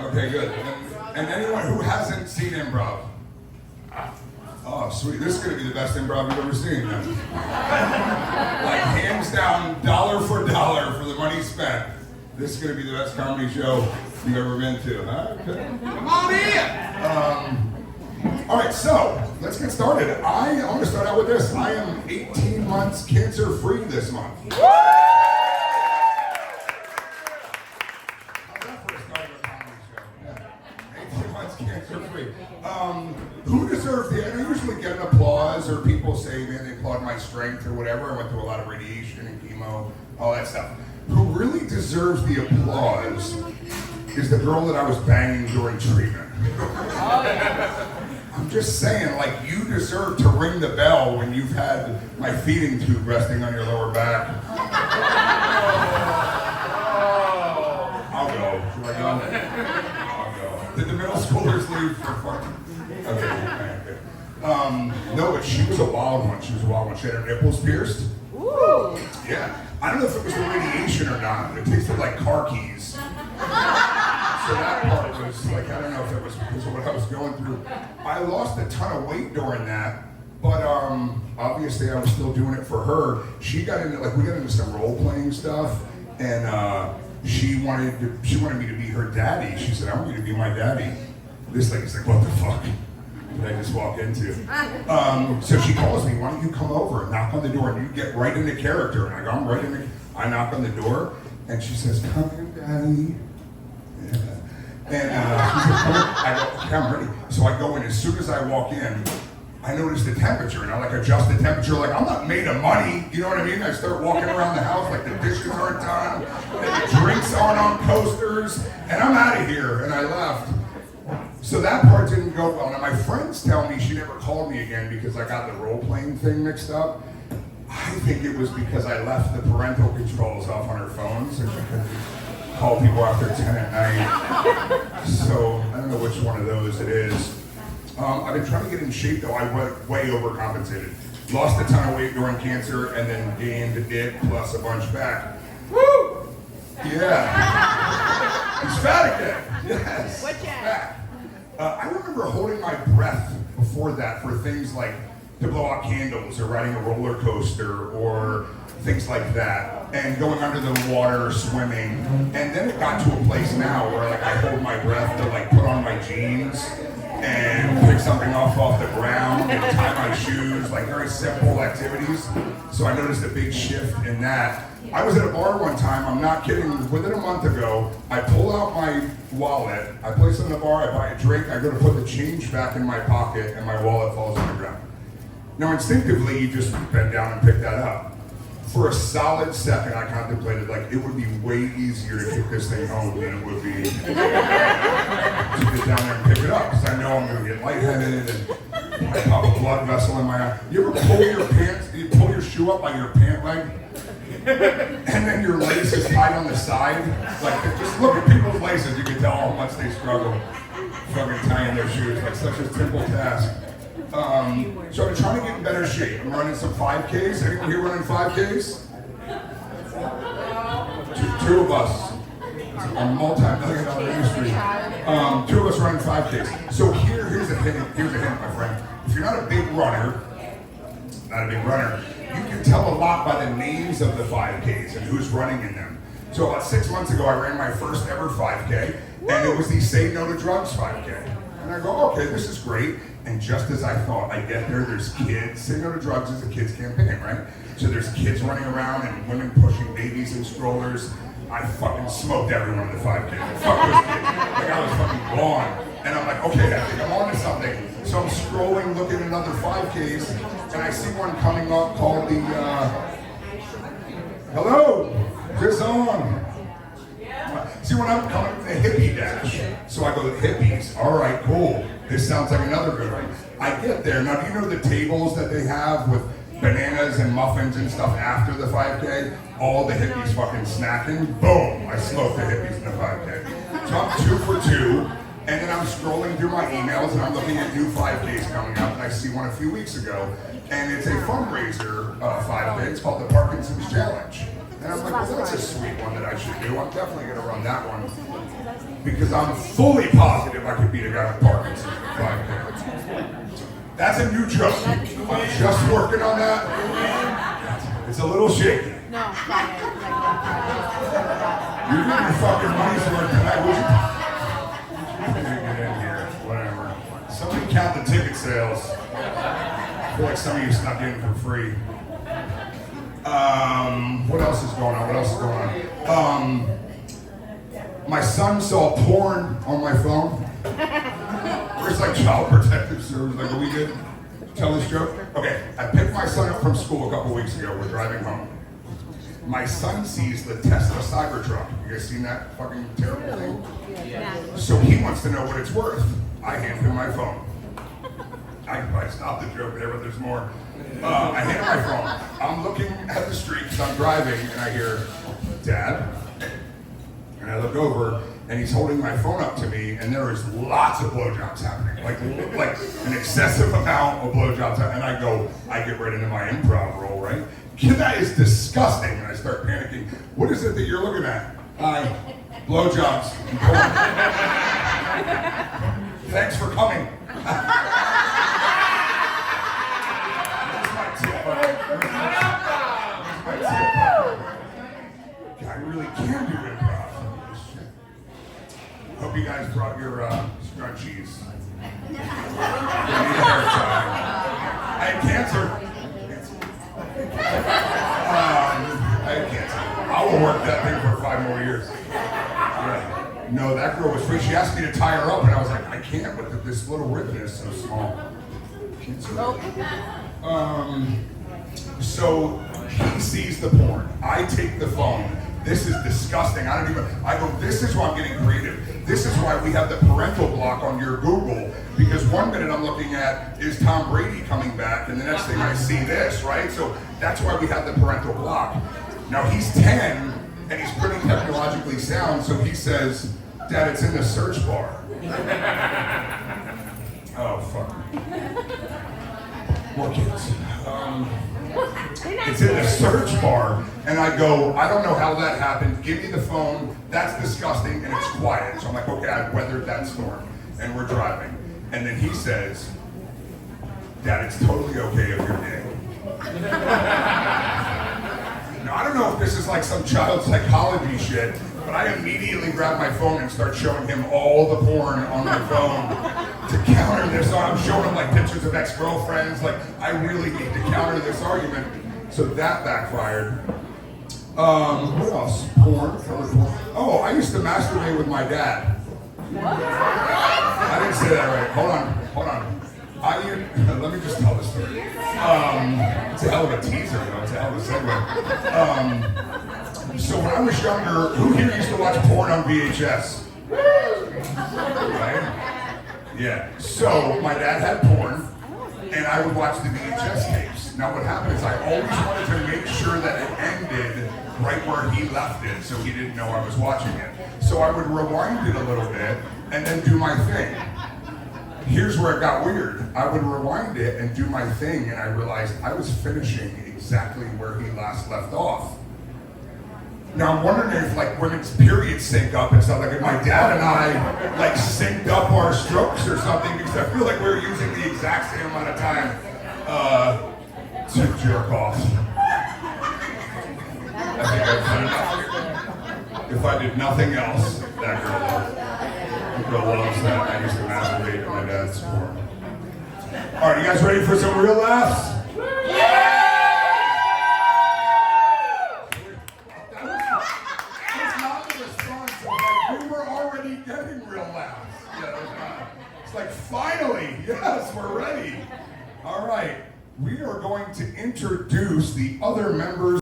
Okay, good. And anyone who hasn't seen improv? Oh, sweet. This is going to be the best improv you've ever seen. Then. Like, hands down, dollar for the money spent. This is going to be the best comedy show you've ever been to. Huh? Okay. Come on in! All right, so let's get started. I want to start out with this. I am 18 months cancer-free this month. How's that for a start of a comedy show? Yeah. 18 months cancer-free. Who deserves the, and I usually get an applause or people say, man, they applaud my strength or whatever. I went through a lot of radiation and chemo, all that stuff. Who really deserves the applause is the girl that I was banging during treatment. Oh, yeah. I'm just saying, like, you deserve to ring the bell when you've had my feeding tube resting on your lower back. I'll go. Should I go? I'll go. Did the middle schoolers leave for fun? Okay. No, but she was a wild one. She had her nipples pierced. Ooh. Yeah. I don't know if it was the radiation or not. It tasted like car keys. So that part was like, I don't know if it was because of what I was going through. I lost a ton of weight during that, but obviously I was still doing it for her. She got into, like, we got into some role-playing stuff, and she wanted me to be her daddy. She said, I want you to be my daddy. This lady's like, what the fuck did I just walk into? So she calls me, why don't you come over and knock on the door, and you get right into character. And I go, I'm right in. I knock on the door, and she says, come in, daddy. And she said, I go, okay, I'm ready. So I go in. As soon as I walk in, I notice the temperature, and I like adjust the temperature. Like, I'm not made of money, you know what I mean? I start walking around the house like the dishes aren't done, and the drinks aren't on coasters, and I'm out of here. And I left. So that part didn't go well. Now my friends tell me she never called me again because I got the role-playing thing mixed up. I think it was because I left the parental controls off on her phone, so she couldn't call people after 10 at night. So I don't know which one of those it is. I've been trying to get in shape though. I went way overcompensated. Lost a ton of weight during cancer and then gained it plus a bunch back. Woo! Yeah. He's fat again. Yes. What's that? Fat. I remember holding my breath before that for things like to blow out candles or riding a roller coaster or things like that, and going under the water, swimming. And then it got to a place now where like I hold my breath to like put on my jeans and pick something off the ground and tie my shoes, like very simple activities. So I noticed a big shift in that. I was at a bar one time, I'm not kidding, within a month ago, I pull out my wallet, I place it in the bar, I buy a drink, I go to put the change back in my pocket, and my wallet falls on the ground. Now instinctively, you just bend down and pick that up. For a solid second, I contemplated, like, it would be way easier to take this thing home than it would be to get down there and pick it up, because I know I'm going to get lightheaded, and I pop a blood vessel in my eye. You ever pull your pants, you pull your shoe up by your pant leg? And then your lace is tied on the side. Like, just look at people's laces, you can tell how much they struggle fucking tying their shoes. Like, such a simple task. So I'm trying to get in better shape. I'm running some 5Ks. Anyone here running 5Ks? Two of us. A multi-million-dollar industry. Two of us running 5Ks. So here's a hint, my friend. If you're not a big runner, you can tell a lot by the names of the 5Ks and who's running in them. So about 6 months ago, I ran my first ever 5K, and it was the Say No to Drugs 5K. And I go, okay, this is great. And just as I thought, I get there, there's kids. Say No to Drugs is a kids campaign, right? So there's kids running around and women pushing babies in strollers. I fucking smoked everyone in the 5K. Fuck those kids. Like, I was fucking gone. And I'm like, okay, I think I'm on to something. So I'm scrolling, looking at another 5Ks, and I see one coming up called the, hello, just on. See when I'm coming, the hippie dash. So I go, hippies, all right, cool. This sounds like another good one. I get there. Now, do you know the tables that they have with bananas and muffins and stuff after the 5K? All the hippies fucking snacking. Boom, I smoked the hippies in the 5K. So I'm 2 for 2. And then I'm scrolling through my emails and I'm looking at new 5Ks coming up, and I see one a few weeks ago, and it's a fundraiser 5K. It's called the Parkinson's Challenge. And I'm like, well, that's a sweet one that I should do. I'm definitely going to run that one. because I'm fully positive I could beat a guy with Parkinson's in 5 minutes. That's a new joke. I'm just working on that. It's a little shaky. No, Friday. You're getting your fucking money's worth tonight, would you? Get in here, whatever. Somebody count the ticket sales. I feel like some of you snuck in for free. What else is going on? My son saw porn on my phone. Where's like Child Protective Service? Like, are we good? Tell this joke? Okay, I picked my son up from school a couple weeks ago. We're driving home. My son sees the Tesla Cybertruck. You guys seen that fucking terrible thing? Yeah. So he wants to know what it's worth. I hand him my phone. I stopped the joke there, but there's more. I hand him my phone. I'm looking at the street because I'm driving, and I hear, Dad. And I look over, and he's holding my phone up to me, and there is lots of blowjobs happening, like an excessive amount of blowjobs. And I get right into my improv role, right? That is disgusting. And I start panicking. What is it that you're looking at? Blowjobs and porn. Thanks for coming. I really can do improv. Hope you guys brought your scrunchies. I had cancer. I had cancer. I will work that thing for 5 more years. Yeah. No, that girl was free. She asked me to tie her up, and I was like, I can't, but this little ribbon is so small. So he sees the porn. I take the phone. This is disgusting. I go, this is why I'm getting creative. This is why we have the parental block on your Google, because 1 minute I'm looking at, is Tom Brady coming back? And the next thing I see this, right? So that's why we have the parental block. Now he's 10, and he's pretty technologically sound, so he says, Dad, it's in the search bar. Oh, fuck. More kids. It's in the search bar, and I go, I don't know how that happened. Give me the phone. That's disgusting, and it's quiet. So I'm like, okay, I've weathered that storm, and we're driving. And then he says, Dad, it's totally okay if you're gay. Now, I don't know if this is like some child psychology shit, but I immediately grab my phone and start showing him all the porn on my phone to counter this. I'm showing him like pictures of ex-girlfriends. Like, I really need to counter this argument. So that backfired. What else? Porn. Oh, I used to masturbate with my dad. I didn't say that right. Hold on. Let me just tell this story. It's a hell of a teaser, though. It's a hell of a segue. So when I was younger, who here used to watch porn on VHS? Right? Yeah. So my dad had porn, and I would watch the VHS tapes. Now what happened is I always wanted to make sure that it ended right where he left it, so he didn't know I was watching it. So I would rewind it a little bit, and then do my thing. Here's where it got weird. I would rewind it and do my thing, and I realized I was finishing exactly where he last left off. Now I'm wondering if like women's periods sync up and stuff, like if my dad and I like synced up our strokes or something, because I feel like we were using the exact same amount of time to jerk off. I think I've done enough here. If I did nothing else, that girl loves that. I used to masturbate at my dad's porn. All right, you guys ready for some real laughs? Getting real laughs. It's like, finally, yes, we're ready. All right, we are going to introduce the other members